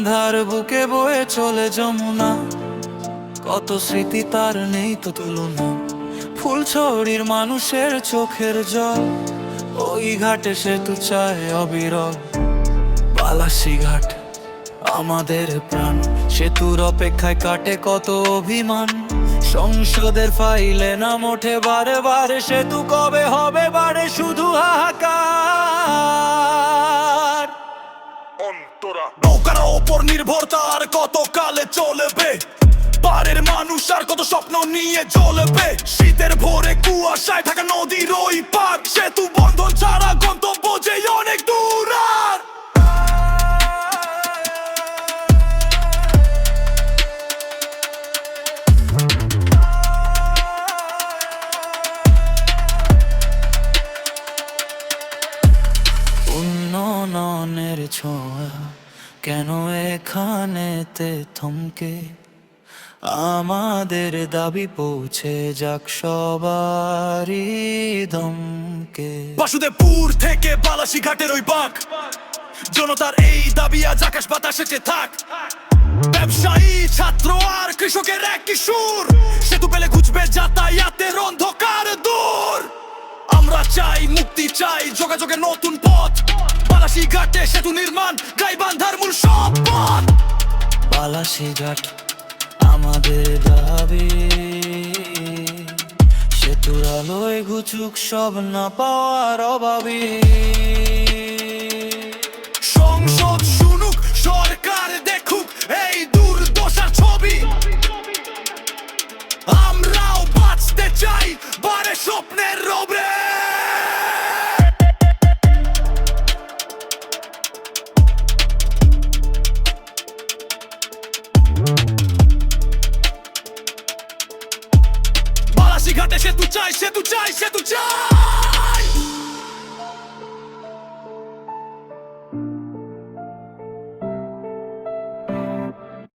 গাইবান্ধার বুকে বয়ে চলে যমুনা, কত স্মৃতি তার নেই তো তুলনা। ফুলছড়ির মানুষের চোখের জল, ওই ঘাটে সেতু চায় অবিরল। বালাসি ঘাট আমাদের প্রাণ, সেতুর অপেক্ষায় কাটে কত অভিমান। সংসদের ফাইলে নাম ওঠে বারে বারে, সেতু কবে হবে বারে শুধু হাহাকার। নৌকার ওপর নির্ভরতা আর কত কালে চলবে, পাড়ের মানুষ আর কত স্বপ্ন নিয়ে চলবে। শীতের ভোরে কুয়াশায় ঢাকা নদীর ওই পার, সেতু বন্ধন ছাড়া গন্তব্য যে অনেক দূর। আর উন্নয়নের ছোঁয়া কেন এখানেতে থমকে, আমাদের দাবি পৌঁছে যাক সবারই ধমকে। বাসুদেবপুর থেকে বালাসি ঘাটের ওই বাঁক, জনতার এই দাবি আজ আকাশ বাতাসে থাক। ব্যবসায়ী, ছাত্র আর কৃষকের এক সুর, সেতু পেলে ঘুচবে যাতায়াতের অন্ধকার দূর। আমরা চাই মুক্তি, চাই যোগাযোগের নতুন পথ। বালাসি ঘাটে সেতু নির্মাণ গাইবান্ধার মূল সম্পদ। বালাসি ঘাট আমাদের দাবি, সেতুর আলোয় ঘুচুক সব না পাওয়ার অভাবী। সংসদ শুনুক, সরকার দেখুক এই দুর্দশার ছবি। আমরাও বাঁচতে চাই বারে স্বপ্নের রবে। বালাসি ঘাটে সেতু চাই, সেতু চাই, সেতু চাই।